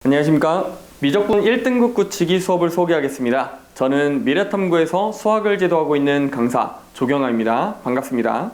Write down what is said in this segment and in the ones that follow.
안녕하십니까. 미적분 1등급 굳히기 수업을 소개하겠습니다. 저는 미래탐구에서 수학을 지도하고 있는 강사 조경아입니다. 반갑습니다.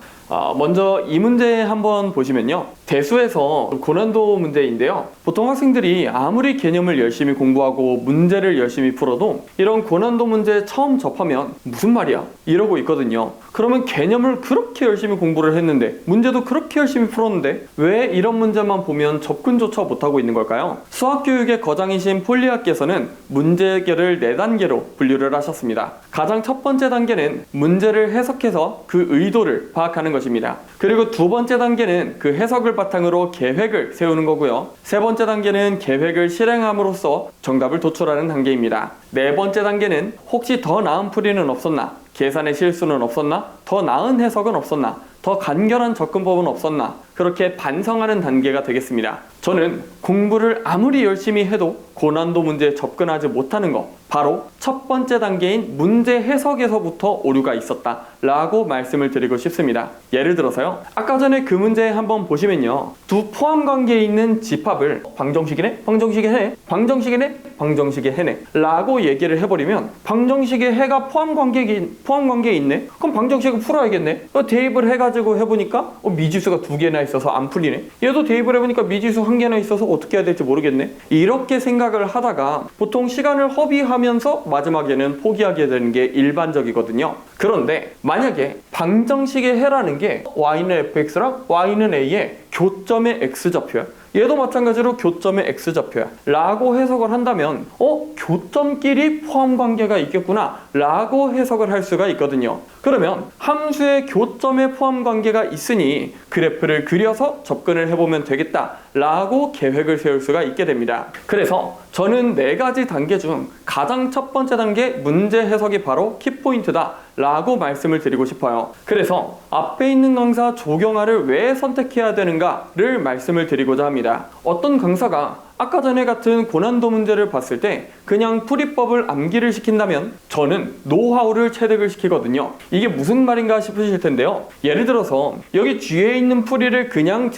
먼저 이 문제 한번 보시면요, 대수에서 고난도 문제인데요, 보통 학생들이 아무리 개념을 열심히 공부하고 문제를 열심히 풀어도 이런 고난도 문제 처음 접하면 무슨 말이야? 이러고 있거든요. 그러면 개념을 그렇게 열심히 공부를 했는데 문제도 그렇게 열심히 풀었는데 왜 이런 문제만 보면 접근조차 못하고 있는 걸까요? 수학교육의 거장이신 폴리아께서는 문제 해결을 4단계로 분류를 하셨습니다. 가장 첫 번째 단계는 문제를 해석해서 그 의도를 파악하는 것입니다. 그리고 두 번째 단계는 그 해석을 바탕으로 계획을 세우는 거고요. 세 번째 단계는 계획을 실행함으로써 정답을 도출하는 단계입니다. 네 번째 단계는 혹시 더 나은 풀이는 없었나? 계산의 실수는 없었나? 더 나은 해석은 없었나? 더 간결한 접근법은 없었나? 그렇게 반성하는 단계가 되겠습니다. 저는 공부를 아무리 열심히 해도 고난도 문제에 접근하지 못하는 것, 바로 첫 번째 단계인 문제 해석에서부터 오류가 있었다 라고 말씀을 드리고 싶습니다. 예를 들어서요, 아까 전에 그 문제 한번 보시면요, 두 포함관계에 있는 집합을 방정식이네? 방정식의 해? 방정식이네? 방정식의 해네? 라고 얘기를 해버리면 방정식의 해가 포함관계에 있네? 그럼 방정식을 풀어야겠네? 대입을 해가지고 해보니까 미지수가 2개나 있어서 안 풀리네? 얘도 대입을 해보니까 미지수 1개나 있어서 어떻게 해야 될지 모르겠네? 이렇게 생각을 하다가 보통 시간을 허비하면서 마지막에는 포기하게 되는 게 일반적이거든요. 그런데 만약에 방정식의 해라는 게 y는 fx랑 y는 a의 교점의 x좌표야, 얘도 마찬가지로 교점의 x좌표야 라고 해석을 한다면 교점끼리 포함관계가 있겠구나 라고 해석을 할 수가 있거든요. 그러면 함수의 교점의 포함관계가 있으니 그래프를 그려서 접근을 해보면 되겠다 라고 계획을 세울 수가 있게 됩니다. 그래서 저는 4가지 단계 중 가장 첫 번째 단계 문제 해석이 바로 키포인트다 라고 말씀을 드리고 싶어요. 그래서 앞에 있는 강사 조경아를 왜 선택해야 되는가를 말씀을 드리고자 합니다. 어떤 강사가 아까 전에 같은 고난도 문제를 봤을 때 그냥 풀이법을 암기를 시킨다면 저는 노하우를 체득을 시키거든요. 이게 무슨 말인가 싶으실 텐데요, 예를 들어서 여기 뒤에 있는 풀이를 그냥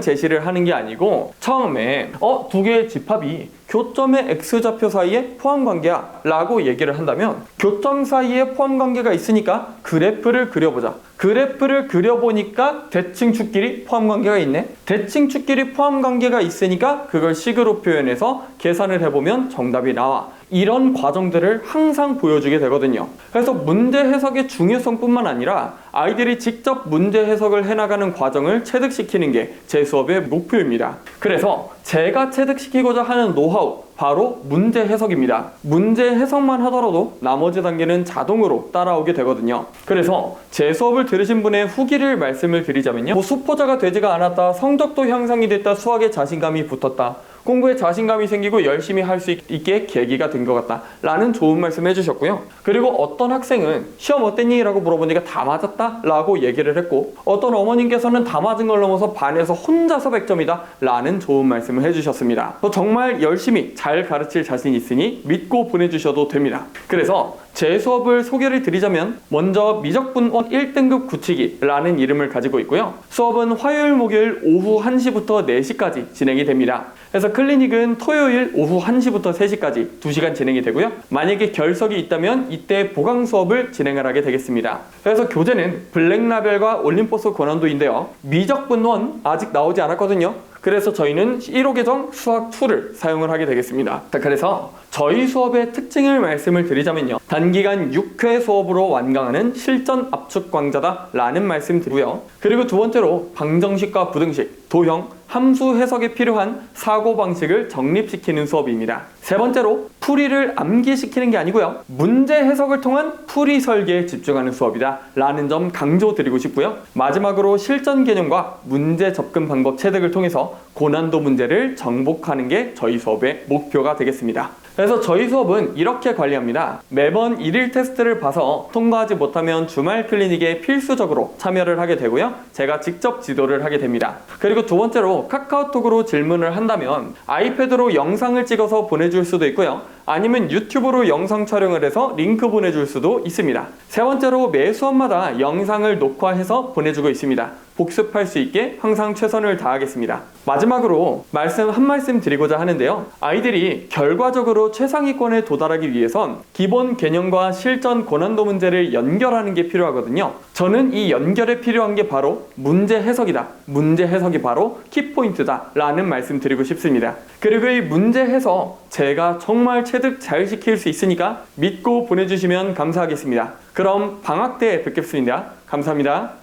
제시를 하는 게 아니고 처음에 2개의 집합이 교점의 x좌표 사이에 포함관계야 라고 얘기를 한다면 교점 사이에 포함관계가 있으니까 그래프를 그려보자. 그래프를 그려보니까 대칭축끼리 포함관계가 있네? 대칭축끼리 포함관계가 있으니까 그걸 식으로 표현해서 계산을 해보면 정답이 나와. 이런 과정들을 항상 보여주게 되거든요. 그래서 문제 해석의 중요성뿐만 아니라 아이들이 직접 문제 해석을 해나가는 과정을 체득시키는 게 제 수업의 목표입니다. 그래서 제가 체득시키고자 하는 노하우, 바로 문제 해석입니다. 문제 해석만 하더라도 나머지 단계는 자동으로 따라오게 되거든요. 그래서 제 수업을 들으신 분의 후기를 말씀을 드리자면요, 수포자가 되지가 않았다, 성적도 향상이 됐다, 수학에 자신감이 붙었다, 공부에 자신감이 생기고 열심히 할 수 있게 계기가 된 것 같다 라는 좋은 말씀 해주셨고요. 그리고 어떤 학생은 시험 어땠니? 라고 물어보니까 다 맞았다 라고 얘기를 했고, 어떤 어머님께서는 다 맞은 걸 넘어서 반에서 혼자서 100점이다 라는 좋은 말씀을 해주셨습니다. 정말 열심히 잘 가르칠 자신 있으니 믿고 보내주셔도 됩니다. 그래서 제 수업을 소개를 드리자면 먼저 미적분원 1등급 굳히기 라는 이름을 가지고 있고요, 수업은 화요일 목요일 오후 1시부터 4시까지 진행이 됩니다. 그래서 클리닉은 토요일 오후 1시부터 3시까지 2시간 진행이 되고요, 만약에 결석이 있다면 이때 보강 수업을 진행을 하게 되겠습니다. 그래서 교재는 블랙라벨과 올림포스 고난도인데요, 미적분1 아직 나오지 않았거든요. 그래서 저희는 1호 계정 수학 2를 사용을 하게 되겠습니다. 그래서 저희 수업의 특징을 말씀을 드리자면요, 단기간 6회 수업으로 완강하는 실전 압축 강좌다 라는 말씀 드리고요, 그리고 두 번째로 방정식과 부등식, 도형, 함수 해석에 필요한 사고방식을 정립시키는 수업입니다. 세 번째로 풀이를 암기시키는 게 아니고요, 문제 해석을 통한 풀이 설계에 집중하는 수업이다 라는 점 강조드리고 싶고요, 마지막으로 실전 개념과 문제 접근 방법 체득을 통해서 고난도 문제를 정복하는 게 저희 수업의 목표가 되겠습니다. 그래서 저희 수업은 이렇게 관리합니다. 매번 1일 테스트를 봐서 통과하지 못하면 주말 클리닉에 필수적으로 참여를 하게 되고요, 제가 직접 지도를 하게 됩니다. 그리고 두 번째로 카카오톡으로 질문을 한다면 아이패드로 영상을 찍어서 보내줄 수도 있고요, 아니면 유튜브로 영상 촬영을 해서 링크 보내줄 수도 있습니다. 세 번째로 매 수업마다 영상을 녹화해서 보내주고 있습니다. 복습할 수 있게 항상 최선을 다하겠습니다. 마지막으로 한 말씀 드리고자 하는데요. 아이들이 결과적으로 최상위권에 도달하기 위해선 기본 개념과 실전 고난도 문제를 연결하는 게 필요하거든요. 저는 이 연결에 필요한 게 바로 문제 해석이다. 문제 해석이 바로 키포인트다 라는 말씀 드리고 싶습니다. 그리고 이 문제 해석 제가 정말 체득 잘 시킬 수 있으니까 믿고 보내주시면 감사하겠습니다. 그럼 방학 때 뵙겠습니다. 감사합니다.